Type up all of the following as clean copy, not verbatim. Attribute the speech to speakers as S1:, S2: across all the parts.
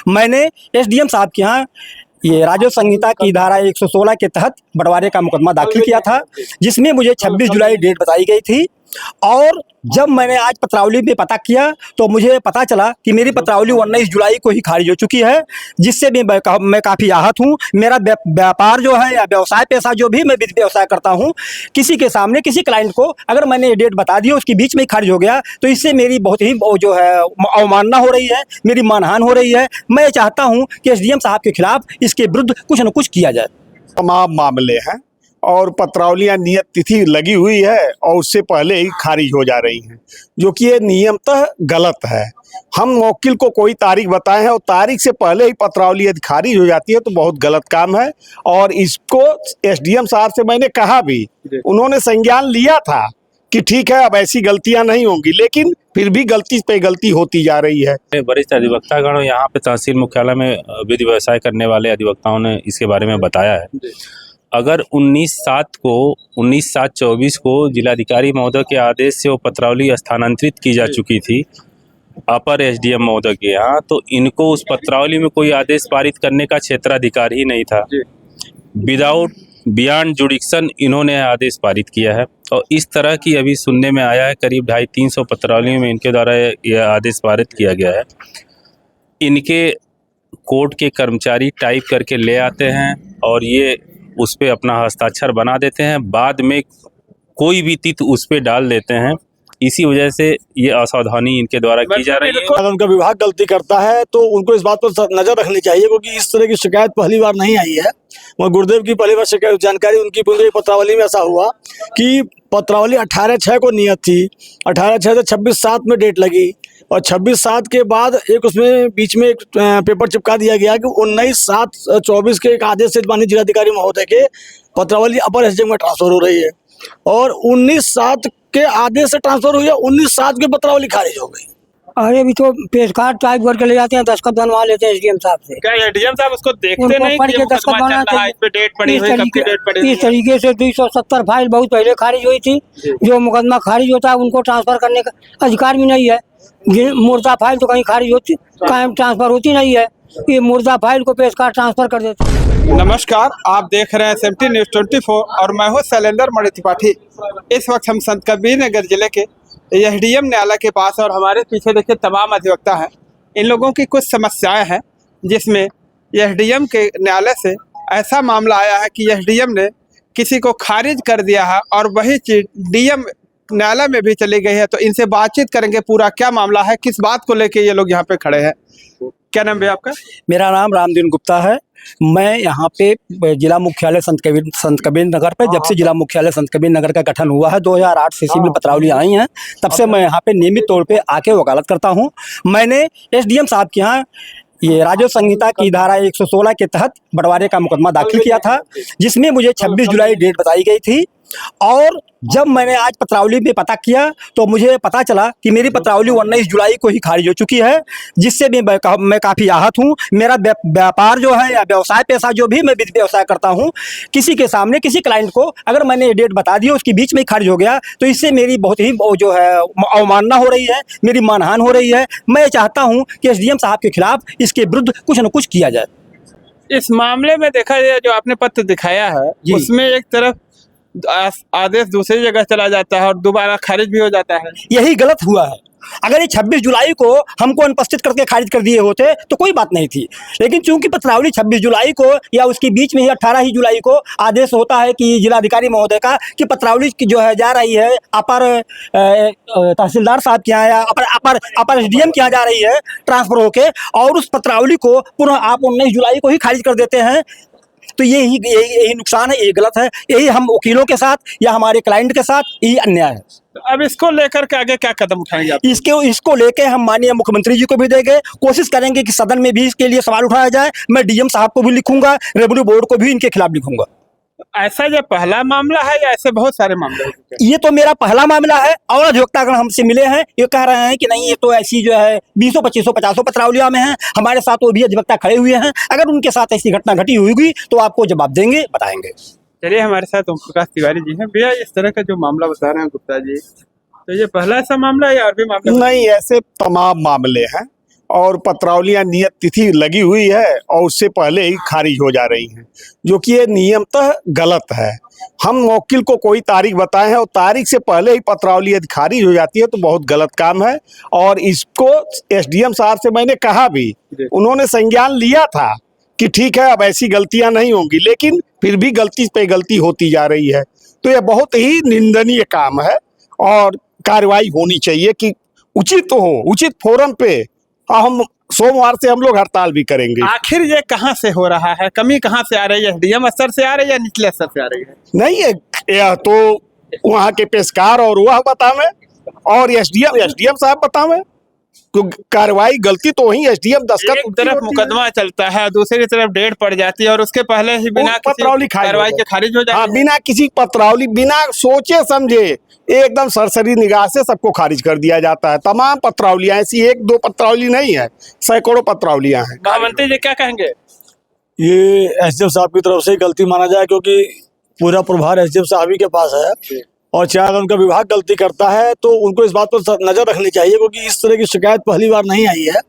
S1: मैंने एसडीएम साहब के यहाँ ये राजस्व संहिता की धारा 116 के तहत बंटवारे का मुकदमा दाखिल किया था, जिसमें मुझे 26 जुलाई डेट बताई गई थी। और जब मैंने आज पत्रावली में पता किया तो मुझे पता चला कि मेरी पत्रावली 19 जुलाई को ही खारिज हो चुकी है, जिससे भी मैं काफ़ी आहत हूँ। मेरा व्यापार जो है या व्यवसाय पेशा जो भी मैं व्यवसाय करता हूँ, किसी के सामने किसी क्लाइंट को अगर मैंने ये डेट बता दी उसके बीच में ही खारिज हो गया तो इससे मेरी बहुत ही जो है अवमानना हो रही है, मेरी मानहानि हो रही है। मैं चाहता हूँ कि एसडीएम साहब के खिलाफ इसके विरुद्ध कुछ न कुछ किया जाए।
S2: तमाम मामले हैं और पत्रावलियाँ नियत तिथि लगी हुई है और उससे पहले ही खारिज हो जा रही हैं, जो कि ये नियमतः गलत है। हम वकील को कोई तारीख बताए हैं और तारीख से पहले ही पत्रावली यदि खारिज हो जाती है तो बहुत गलत काम है। और इसको एसडीएम साहब से मैंने कहा भी, उन्होंने संज्ञान लिया था कि ठीक है अब ऐसी गलतियां नहीं होंगी, लेकिन फिर भी गलती पे गलती होती जा रही है।
S3: वरिष्ठ अधिवक्तागण यहाँ पे तहसील मुख्यालय में विधि व्यवसाय करने वाले अधिवक्ताओं ने इसके बारे में बताया है। अगर 19/7/24 को जिलाधिकारी महोदय के आदेश से वो पत्रावली स्थानांतरित की जा चुकी थी अपर एसडीएम महोदय के यहाँ, तो इनको उस पत्रावली में कोई आदेश पारित करने का क्षेत्राधिकार ही नहीं था। विदाउट बियॉन्ड जुडिक्शन इन्होंने आदेश पारित किया है और इस तरह की अभी सुनने में आया है करीब 250-300 पत्रावलियों में इनके द्वारा यह आदेश पारित किया गया है। इनके कोर्ट के कर्मचारी टाइप करके ले आते हैं और ये उस पर अपना हस्ताक्षर बना देते हैं, बाद में कोई भी तिथि उस पर डाल देते हैं। इसी वजह से ये असावधानी इनके द्वारा की जा रही है।
S4: अगर उनका विभाग गलती करता है तो उनको इस बात पर नजर रखनी चाहिए, क्योंकि इस तरह की शिकायत पहली बार नहीं आई है। वह गुरुदेव की पहली बार शिकायत जानकारी उनकी पत्रावली में ऐसा हुआ कि पत्रावली 18/6 को नियत थी, 18/6 से 26/7 में डेट लगी और 26/7 के बाद एक उसमें बीच में एक पेपर चिपका दिया गया कि 19/7/24 के एक आदेश से माननीय जिलाधिकारी महोदय के पत्रावली अपर एसडीएम में ट्रांसफर हो रही है और 19/7 के आदेश से ट्रांसफर हुई है, 19/7 के पत्रावली खारिज हो गई।
S1: अरे अभी तो पेश कार्ड टाइप करके ले जाते हैं, दस्तखत बनवा लेते हैं एसडीएम साहब से।
S5: क्या एसडीएम साहब उसको देखते नहीं कि
S1: दस्तखत बनाना चाहिए?
S5: इस पे डेट पड़ी हुई, कब की डेट पड़ी हुई?
S1: इस तरीके से 270 फाइल बहुत पहले खारिज हुई थी। जो मुकदमा खारिज होता है उनको ट्रांसफर करने का अधिकार भी नहीं है। मुर्दा फाइल तो कहीं खारिज होती, कायम ट्रांसफर होती नहीं है। ये मुर्दा फाइल को पेश कार्ड ट्रांसफर कर देते हैं।
S5: नमस्कार, आप देख रहे हैं 70 न्यूज़ 24 और मैं हूँ शैलेंद्र मणि त्रिपाठी। इस वक्त हम संत कबीर नगर जिले के एसडीएम न्यायालय के पास और हमारे पीछे देखिए तमाम अधिवक्ता हैं। इन लोगों की कुछ समस्याएं हैं, जिसमें एसडीएम के न्यायालय से ऐसा मामला आया है कि एसडीएम ने किसी को खारिज कर दिया है और वही चीज़ डीएम न्यायालय में भी चली गई है। तो इनसे बातचीत करेंगे, पूरा क्या मामला है, किस बात को लेके ये लोग यहाँ पे खड़े हैं। क्या नाम है आपका?
S1: मेरा नाम रामदीन गुप्ता है। मैं यहाँ पे जिला मुख्यालय संत कबीर नगर पे, जब से जिला मुख्यालय संत कबीर नगर का गठन हुआ है 2008 से सिविल पत्रावली आई हैं, तब से मैं यहाँ पे नियमित तौर पे आके वकालत करता हूँ। मैंने एसडीएम साहब के यहाँ ये राजस्व संहिता की धारा 116 के तहत बंटवारे का मुकदमा दाखिल किया था, जिसमें मुझे 26 जुलाई डेट बताई गई थी। और जब मैंने आज पत्रावली में पता किया तो मुझे पता चला कि मेरी पत्रावली 19 जुलाई को ही खारिज हो चुकी है, जिससे भी मैं काफ़ी आहत हूँ। मेरा व्यापार जो है या व्यवसाय पेशा जो भी मैं व्यवसाय करता हूँ, किसी के सामने किसी क्लाइंट को अगर मैंने ये डेट बता दी उसके बीच में ही खारिज हो गया तो इससे मेरी बहुत ही जो है अवमानना हो रही है, मेरी मानहानि हो रही है। मैं चाहता हूँ कि एसडीएम साहब के खिलाफ इसके विरुद्ध कुछ न कुछ किया जाए।
S5: इस मामले में देखा जाए, जो आपने पत्र दिखाया है उसमें एक तरफ आदेश दूसरी जगह चला जाता है और दोबारा खारिज भी हो जाता है।
S1: यही गलत हुआ है। अगर ये 26 जुलाई को हमको अनुपस्थित करके खारिज कर दिए होते तो कोई बात नहीं थी, लेकिन चूंकि पत्रावली 26 जुलाई को या उसके बीच में ही 18 ही जुलाई को आदेश होता है कि जिलाधिकारी महोदय का कि पत्रावली की जो है जा रही है अपर तहसीलदार साहब के यहाँ या अपर एसडीएम के यहाँ जा रही है ट्रांसफर होके, और उस पत्रावली को पुनः आप 19 जुलाई को ही खारिज कर देते हैं, तो यही नुकसान है, ये गलत है। यही हम वकीलों के साथ या हमारे क्लाइंट के साथ यही अन्याय है।
S5: तो अब इसको लेकर के आगे क्या कदम उठाएंगे आप?
S1: इसको लेके हम माननीय मुख्यमंत्री जी को भी देंगे, कोशिश करेंगे कि सदन में भी इसके लिए सवाल उठाया जाए। मैं डीएम साहब को भी लिखूंगा, रेवेन्यू बोर्ड को भी इनके खिलाफ लिखूंगा।
S5: ऐसा जो पहला मामला है या ऐसे बहुत सारे मामले हैं?
S1: ये तो मेरा पहला मामला है और अधिवक्तागण हमसे मिले हैं, ये कह रहे हैं कि नहीं ये तो ऐसी जो है 20, 25, 50 पत्रावलियां में है। हमारे साथ वो भी अधिवक्ता खड़े हुए हैं, अगर उनके साथ ऐसी घटना घटी होगी तो आपको जवाब देंगे, बताएंगे।
S5: चलिए, हमारे साथ ओम प्रकाश तिवारी जी हैं। भैया, इस तरह का जो मामला बता रहे हैं गुप्ता जी, तो ये पहला ऐसा मामला है या और भी मामला?
S2: नहीं, ऐसे तमाम मामले हैं और पत्रावलियां नियत तिथि लगी हुई है और उससे पहले ही खारिज हो जा रही हैं, जो कि ये नियमतः गलत है। हम मुवक्किल को कोई तारीख बताए हैं और तारीख से पहले ही पत्रावली यदि खारिज हो जाती है तो बहुत गलत काम है। और इसको एसडीएम साहब से मैंने कहा भी, उन्होंने संज्ञान लिया था कि ठीक है अब ऐसी गलतियां नहीं होंगी, लेकिन फिर भी गलती पे गलती होती जा रही है। तो ये बहुत ही निंदनीय काम है और कार्रवाई होनी चाहिए कि उचित तो हो, उचित फोरम पे। हम सोमवार से हम लोग हड़ताल भी करेंगे।
S5: आखिर ये कहाँ से हो रहा है, कमी कहाँ से आ रही है? डीएम स्तर से आ रही है या निचले स्तर से आ रही है?
S2: नहीं है, यह तो वहाँ के पेशकार और वह बतावे और एसडीएम साहब बतावे। तो कार्रवाई गलती तो वही एसडीएम दस्तखत
S5: एक तरफ मुकदमा चलता है, दूसरी तरफ डेट पड़ जाती है और उसके पहले ही बिना किसी
S2: पत्रावली
S5: कार्रवाई के खारिज हो जाती
S2: हाँ,
S5: है।
S2: बिना किसी पत्रावली, बिना सोचे समझे एकदम सरसरी निगाह से सबको खारिज कर दिया जाता है। तमाम पत्रावलियां, ऐसी एक दो पत्रावली नहीं है, सैकड़ों पत्रावलियां हैं।
S5: महामंत्री जी क्या कहेंगे?
S4: ये एसडीएम साहब की तरफ से ही गलती माना जाए, क्योंकि पूरा प्रभार एसडीएम साहब ही के पास है। और चाहे अगर उनका विभाग गलती करता है तो उनको इस बात पर नजर रखनी चाहिए, क्योंकि इस तरह की शिकायत पहली बार नहीं आई है।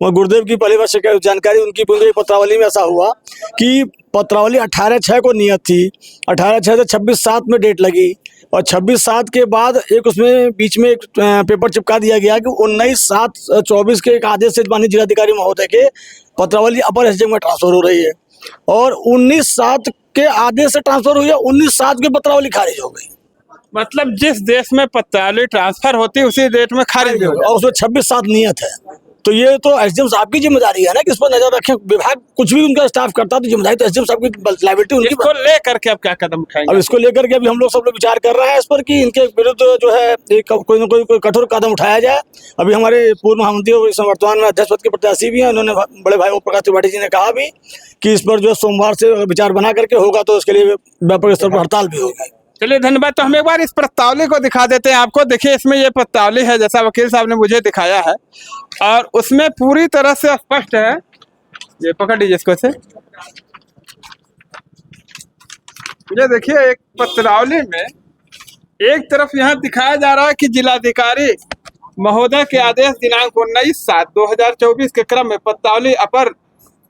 S4: वह गुरुदेव की पहली बार शिकायत जानकारी उनकी पत्रावली में ऐसा हुआ कि पत्रावली 18/6 को नियत थी, 18/6 से 26/7 में डेट लगी और 26/7 के बाद एक उसमें बीच में एक पेपर चिपका दिया गया कि 19/7/24 के एक आदेश से माननीय जिलाधिकारी महोदय के पत्रावली अपर एसडीएम में ट्रांसफर हो रही है और 19/7 के आदेश से ट्रांसफर हुई है, 19/7 की पत्रावली खारिज हो गई।
S5: मतलब जिस देश में पत्रावली ट्रांसफर होती है उसी डेट में खारिज हो
S4: और उसमें 26/7 नियत है। तो ये तो एसडीएम साहब की जिम्मेदारी है ना कि इस पर नजर रखें। विभाग कुछ भी उनका स्टाफ करता है तो जिम्मेदारी तो एसडीएम साहब की, लायबिलिटी उनकी।
S5: इसको लेकर के अब क्या कदम उठाएंगे?
S4: अब इसको लेकर के अभी हम लोग सब लोग विचार कर रहे हैं इस पर कि इनके विरुद्ध जो है कोई न कोई कठोर कदम उठाया जाए। अभी हमारे पूर्व महामंत्री और इस वर्तमान में अध्यक्ष पद के प्रत्याशी भी हैं, उन्होंने बड़े भाई ओम प्रकाश त्रिपाठी जी ने कहा भी कि इस पर जो सोमवार से विचार बना करके होगा तो इसके लिए व्यापक स्तर पर हड़ताल भी होगी।
S5: चलिए धन्यवाद। तो हम एक बार इस पत्रावली को दिखा देते हैं आपको। देखिए इसमें ये पत्रावली है जैसा वकील साहब ने मुझे दिखाया है और उसमें पूरी तरह से स्पष्ट है। ये पकड़ लीजिए इसको से। ये देखिए एक पत्रावली में एक तरफ यहाँ दिखाया जा रहा है कि जिलाधिकारी महोदय के आदेश दिनांक 19/7/2024 के क्रम में पत्रावली अपर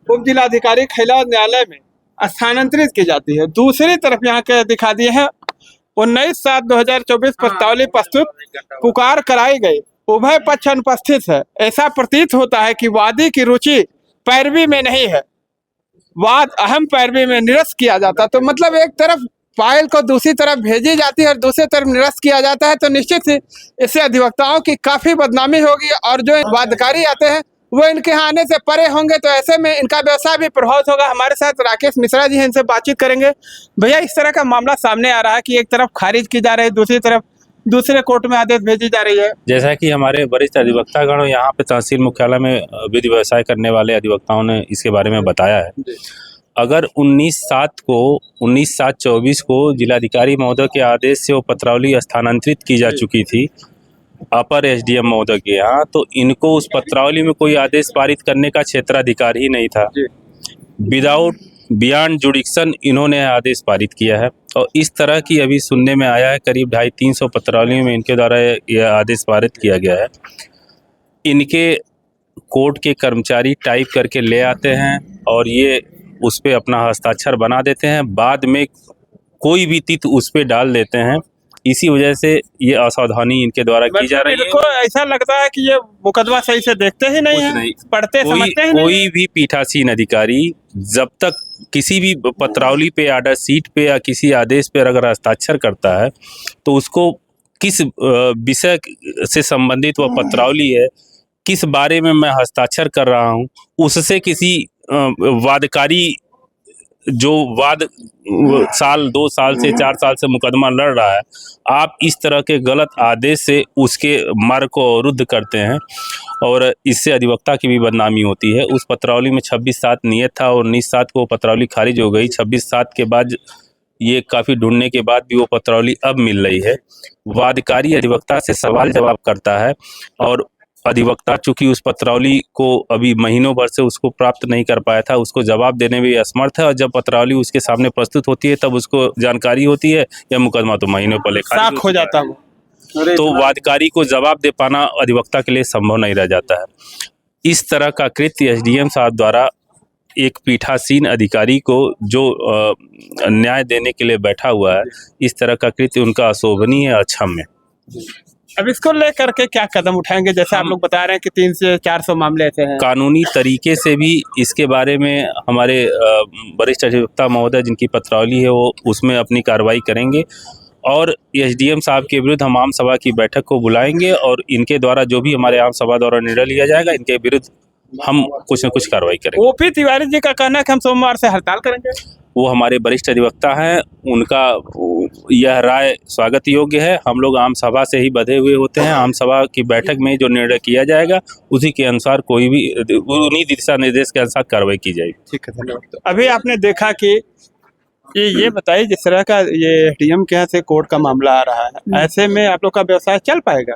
S5: उप जिलाधिकारी खैला न्यायालय में स्थानांतरित की जाती है। दूसरी तरफ यहाँ के दिखा दिए हैं 19/7/2024 पत्रावली प्रस्तुत पुकार कराई गई, उभय पक्ष अनुपस्थित है। ऐसा प्रतीत होता है कि वादी की रुचि पैरवी में नहीं है, वाद अहम पैरवी में निरस्त किया जाता है। तो मतलब एक तरफ फाइल को दूसरी तरफ भेजी जाती है और दूसरी तरफ निरस्त किया जाता है, तो निश्चित ही इससे अधिवक्ताओं की काफी बदनामी होगी और जो वादकारी आते हैं वो इनके यहाँ आने से परे होंगे। तो ऐसे में इनका व्यवसाय भी प्रभावित होगा। हमारे साथ राकेश मिश्रा जी हैं, इनसे बातचीत करेंगे। भैया इस तरह का मामला सामने आ रहा है कि एक तरफ खारिज की जा रही है, दूसरी तरफ दूसरे कोर्ट में आदेश भेजी जा रही है।
S3: जैसा कि हमारे वरिष्ठ अधिवक्तागण यहाँ पे तहसील मुख्यालय में विधि व्यवसाय करने वाले अधिवक्ताओं ने इसके बारे में बताया है। अगर 19/7/24 को जिलाधिकारी महोदय के आदेश से वो पत्रावली स्थानांतरित की जा चुकी थी अपर एसडीएम महोदय के यहाँ, तो इनको उस पत्रावली में कोई आदेश पारित करने का क्षेत्राधिकार ही नहीं था। विदाउट बियॉन्ड जुडिक्शन इन्होंने आदेश पारित किया है और इस तरह की अभी सुनने में आया है करीब 250-300 पत्रावलियों में इनके द्वारा यह आदेश पारित किया गया है। इनके कोर्ट के कर्मचारी टाइप करके ले आते हैं और ये उस पर अपना हस्ताक्षर बना देते हैं, बाद में कोई भी तिथि उस पर डाल देते हैं। इसी वजह से ये असावधानी इनके द्वारा की जा रही है।
S5: इनको ऐसा लगता है कि ये मुकदमा सही से देखते ही नहीं है, पढ़ते समझते ही नहीं।
S3: कोई भी पीठासीन अधिकारी जब तक किसी भी पत्रावली पे, आर्डर सीट पे या किसी आदेश पे अगर हस्ताक्षर करता है तो उसको किस विषय से संबंधित वह पत्रावली है, किस बारे में मैं हस्ताक्षर कर रहा हूँ, उससे किसी वादकारी जो वाद साल 2 साल से 4 साल से मुकदमा लड़ रहा है, आप इस तरह के गलत आदेश से उसके मार्ग को अवरुद्ध करते हैं और इससे अधिवक्ता की भी बदनामी होती है। उस पत्रावली में 26/7 नियत था और 19/7 को पत्रावली खारिज हो गई। 26/7 के बाद ये काफ़ी ढूंढने के बाद भी वो पत्रावली अब मिल रही है। वादकारी अधिवक्ता से सवाल जवाब करता है और अधिवक्ता चूंकि उस पत्रावली को अभी महीनों भर से उसको प्राप्त नहीं कर पाया था, उसको जवाब देने में असमर्थ है और जब पत्रावली उसके सामने प्रस्तुत होती है तब उसको जानकारी होती है या मुकदमा तो महीनों पहले
S5: साख हो जाता है।
S3: तो वादकारी को जवाब दे पाना अधिवक्ता के लिए संभव नहीं रह जाता है। इस तरह का कृत्य एसडीएम साहब द्वारा एक पीठासीन अधिकारी को जो न्याय देने के लिए बैठा हुआ है, इस तरह का कृत्य उनका अशोभनीय है, अक्षम्य।
S5: अब इसको लेकर के क्या कदम उठाएंगे? जैसे आप लोग बता रहे हैं कि 300 से 400 मामले ऐसे हैं।
S3: कानूनी तरीके से भी इसके बारे में हमारे वरिष्ठ अधिवक्ता महोदय जिनकी पत्रावली है वो उसमें अपनी कार्रवाई करेंगे और एसडीएम साहब के विरुद्ध हम आम सभा की बैठक को बुलाएंगे और इनके द्वारा जो भी हमारे आम सभा द्वारा निर्णय लिया जाएगा इनके विरुद्ध हम कुछ न कुछ कार्रवाई करेंगे।
S5: ओपी तिवारी जी का कहना है कि हम सोमवार से हड़ताल करेंगे।
S3: वो हमारे वरिष्ठ अधिवक्ता हैं, उनका यह राय स्वागत योग्य है। हम लोग आम सभा से ही बंधे हुए होते हैं। आम सभा की बैठक में जो निर्णय किया जाएगा उसी के अनुसार कोई भी उन्हीं दिशा निर्देश के अनुसार कार्रवाई की जाएगी।
S5: ठीक है, धन्यवाद। अभी आपने देखा कि ये बताइए जिस तरह का ये एसडीएम के यहाँ से कोर्ट का मामला आ रहा है, ऐसे में आप लोग का व्यवसाय चल पाएगा?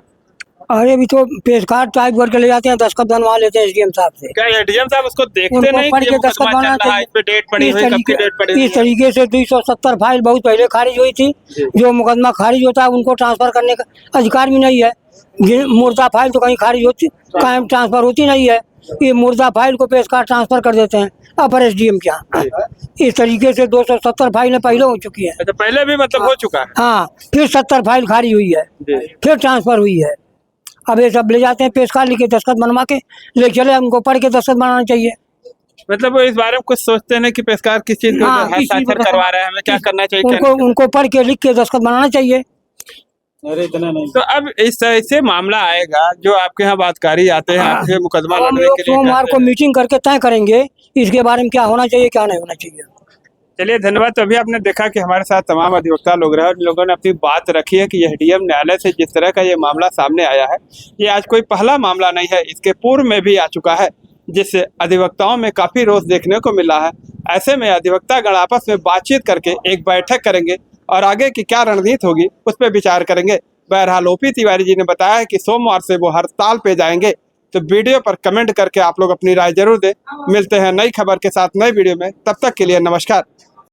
S1: अरे अभी तो पेश कार्ड टाइप करके ले जाते हैं, दस्तखत बनवा लेते हैं एसडीएम साहब से।
S5: क्या एसडीएम साहब उसको देखते
S1: उनको
S5: नहीं
S1: पढ़
S5: कि
S1: के
S5: ये
S1: दस्तखत
S5: मुकदमा
S1: बनाना
S5: चल रहा है, इस पे डेट पड़ी हुई है, कब की डेट पड़ी हुई
S1: इस
S5: है?
S1: तरीके से 270 फाइल बहुत पहले खारिज हुई थी। जो मुकदमा खारिज होता है उनको ट्रांसफर करने का अधिकार भी नहीं है। मुर्दा फाइल तो कहीं खारिज होती, कायम ट्रांसफर होती नहीं है। ये मुर्दा फाइल को पेश कार्ड ट्रांसफर कर देते हैं अपर एसडीएम के यहाँ। इस तरीके से 270 फाइलें पहले हो चुकी है।
S5: अच्छा, पहले भी मतलब हो चुका है।
S1: हाँ, फिर 70 फाइल खारिज हुई है, फिर ट्रांसफर हुई है। अब ये सब ले जाते हैं, पेश कार्ड लिखे दस्तखत बनवा के ले चले, हमको पढ़ के दस्तखत बनाना चाहिए।
S5: मतलब वो इस बारे में कुछ सोचते हैं कि पेश कार्ड किस चीज को
S1: हाँ,
S5: हस्ताक्षर करवा रहे हैं, हमें क्या करना चाहिए, क्या
S1: उनको उनको पढ़ के लिख के दस्तखत बनाना चाहिए।
S5: अरे इतना नहीं। तो अब इस तरह से मामला आएगा, जो आपके यहाँ बातकारी आते हैं आपके मुकदमा
S1: हम
S5: लड़ने
S1: लोग
S5: के लिए
S1: सोमवार को मीटिंग करके तय करेंगे इसके बारे में क्या होना चाहिए क्या नहीं होना चाहिए।
S5: चलिए, धन्यवाद। तो अभी आपने देखा कि हमारे साथ तमाम अधिवक्ता लोग रहे और इन लोगों ने अपनी बात रखी है कि एसडीएम न्यायालय से जिस तरह का ये मामला सामने आया है, ये आज कोई पहला मामला नहीं है, इसके पूर्व में भी आ चुका है, जिससे अधिवक्ताओं में काफी रोष देखने को मिला है। ऐसे में अधिवक्ता गण आपस में बातचीत करके एक बैठक करेंगे और आगे की क्या रणनीति होगी उस पर विचार करेंगे। बहरहाल ओपी तिवारी जी ने बताया है कि सोमवार से वो हड़ताल पे जाएंगे। तो वीडियो पर कमेंट करके आप लोग अपनी राय जरूर दें। मिलते हैं नई खबर के साथ नई वीडियो में, तब तक के लिए नमस्कार।